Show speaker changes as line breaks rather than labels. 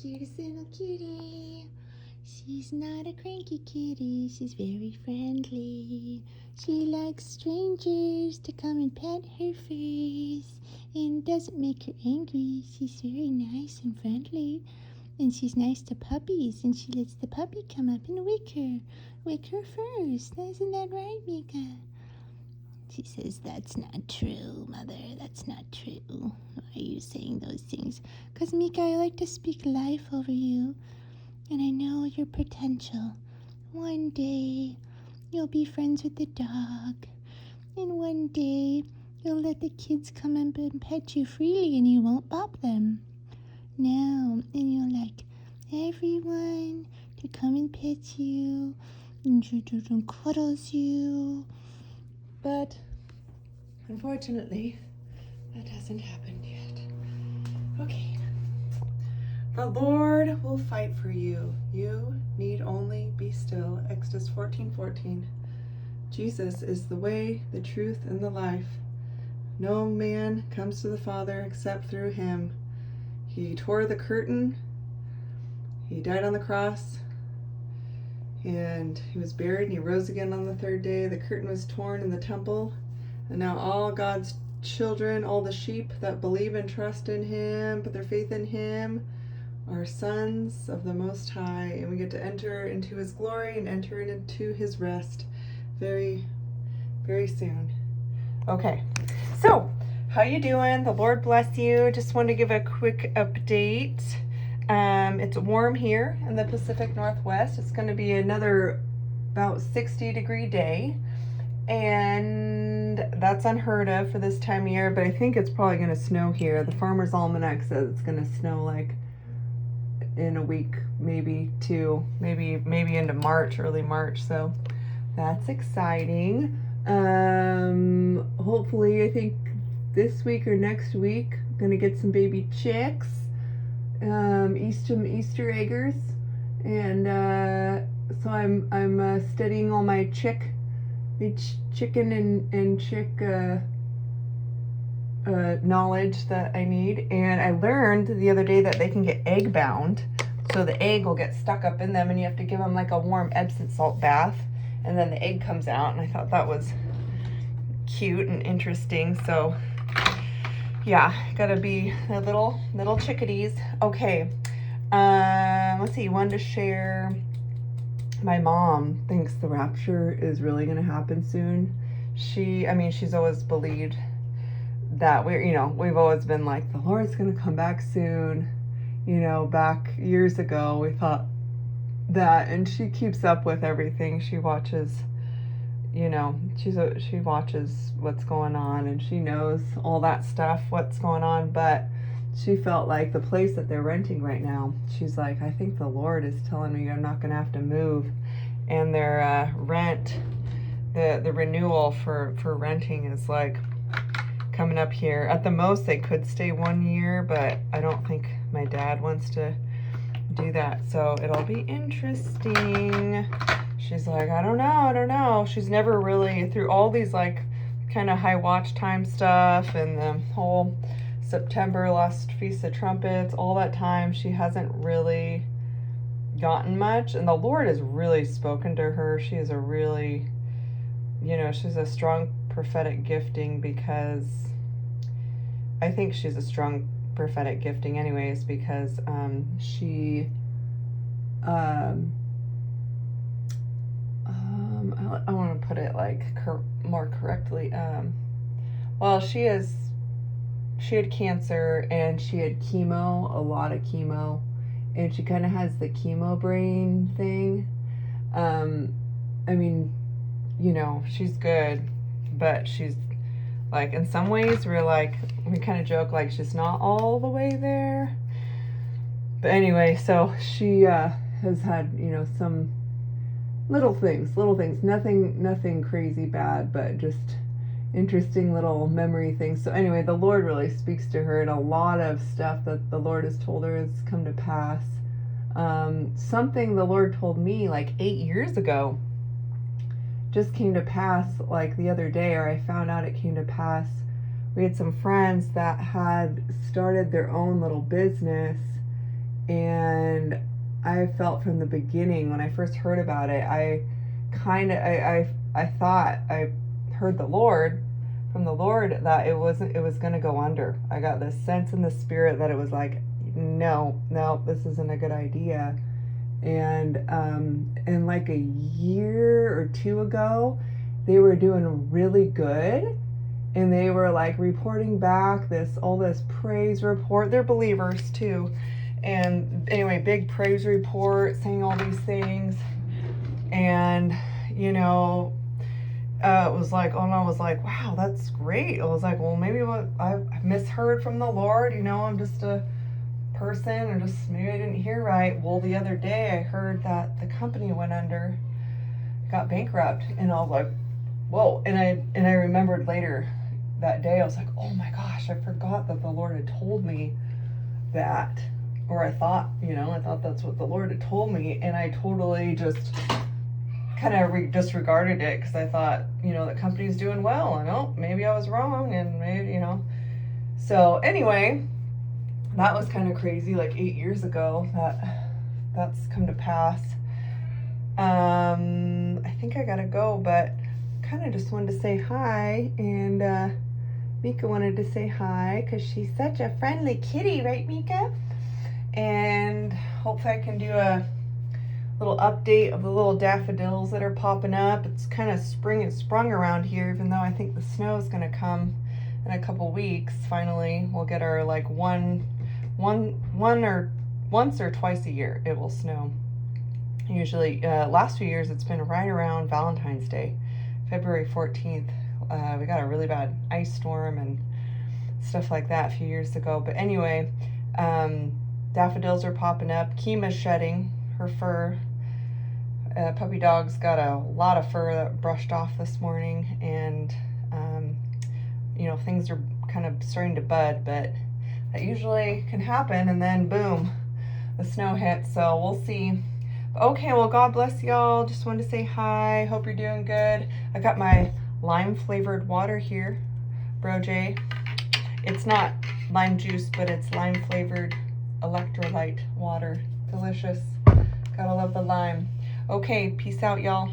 cutest little cutie. She's not a cranky kitty, she's very friendly. She likes strangers to come and pet her face, and doesn't make her angry. She's very nice and friendly, and she's nice to puppies, and she lets the puppy come up and wick her first. Isn't that right, Mika? She says, that's not true, Mother. That's not true. Why are you saying those things? Because, Mika, I like to speak life over you. And I know your potential. One day, you'll be friends with the dog. And one day, you'll let the kids come up and pet you freely and you won't bop them. No, and you'll like everyone to come and pet you and cuddles you. But unfortunately, that hasn't happened yet. Okay. The Lord will fight for you. You need only be still. Exodus 14:14. Jesus is the way, the truth, and the life. No man comes to the Father except through him. He tore the curtain. He died on the cross. And he was buried and he rose again on the third day. The curtain was torn in the temple. And now all God's children, all the sheep that believe and trust in him, put their faith in him, are sons of the Most High. And we get to enter into his glory and enter into his rest very, very soon. Okay, so how you doing? The Lord bless you. Just want to give a quick update. It's warm here in the Pacific Northwest. It's going to be another about 60-degree day, and that's unheard of for this time of year, but I think it's probably going to snow here. The Farmer's Almanac says it's going to snow like in a week, maybe two, maybe into March, early March, so that's exciting. Hopefully, I think this week or next week, I'm going to get some baby chicks. Easter eggers, and so I'm studying all my chicken and chick knowledge that I need. And I learned the other day that they can get egg bound, so the egg will get stuck up in them, and you have to give them like a warm Epsom salt bath, and then the egg comes out. And I thought that was cute and interesting. So yeah, gotta be the little chickadees. Okay, let's see, wanted to share, my mom thinks the rapture is really gonna happen soon. She's always believed that we've always been like, the Lord's gonna come back soon. Back years ago, we thought that, and she keeps up with everything. She watches, she watches what's going on, and she knows all that stuff, what's going on. But she felt like the place that they're renting right now, she's like, I think the Lord is telling me I'm not going to have to move. And their rent, the renewal for renting is like coming up here. At the most, they could stay 1 year, but I don't think my dad wants to do that. So it'll be interesting. She's like, I don't know. She's never really, through all these like kind of high watch time stuff and the whole September last Feast of Trumpets, all that time, she hasn't really gotten much. And the Lord has really spoken to her. She is a really, she's a strong prophetic gifting, because I think she's a strong prophetic gifting anyways, because I want to put it like more correctly. She had cancer, and she had chemo, a lot of chemo, and she kind of has the chemo brain thing. She's good, but she's like, in some ways we kind of joke like she's not all the way there. But anyway, so she has had, some little things, nothing crazy bad, but just interesting little memory things. So anyway, the Lord really speaks to her, and a lot of stuff that the Lord has told her has come to pass. Something the Lord told me like 8 years ago just came to pass like the other day, or I found out it came to pass. We had some friends that had started their own little business, And I felt from the beginning when I first heard about it, I thought I heard from the Lord that it was going to go under. I got this sense in the spirit that it was like, no, this isn't a good idea. And like a year or two ago, they were doing really good, and they were like reporting back all this praise report. They're believers too. And anyway, big praise report saying all these things. And, you know, it was like, oh no, I was like, wow, that's great. I was like, well, maybe I misheard from the Lord, you know, I'm just a person, and just maybe I didn't hear right. Well, the other day I heard that the company went under, got bankrupt, and I was like, whoa. And I remembered later that day, I was like, oh my gosh, I forgot that the Lord had told me that. Or I thought that's what the Lord had told me, and I totally just kind of disregarded it, because I thought, you know, the company's doing well, and oh, maybe I was wrong, and maybe, you know. So anyway, that was kind of crazy, like 8 years ago that's come to pass. I think I gotta go, but kind of just wanted to say hi, and Mika wanted to say hi because she's such a friendly kitty, right, Mika? And hopefully I can do a little update of the little daffodils that are popping up. It's kind of spring and sprung around here, even though I think the snow is going to come in a couple weeks. Finally, we'll get our like once or twice a year it will snow. Usually, last few years it's been right around Valentine's Day, February 14th. We got a really bad ice storm and stuff like that a few years ago. But anyway, daffodils are popping up. Kima's shedding her fur. Puppy dog's got a lot of fur that brushed off this morning, and you know, things are kind of starting to bud, but that usually can happen, and then boom, the snow hits. So we'll see. Okay, well, God bless y'all. Just wanted to say hi. Hope you're doing good. I got my lime flavored water here, Bro J. It's not lime juice, but it's lime flavored electrolyte water. Delicious. Gotta love the lime. Okay, peace out, y'all.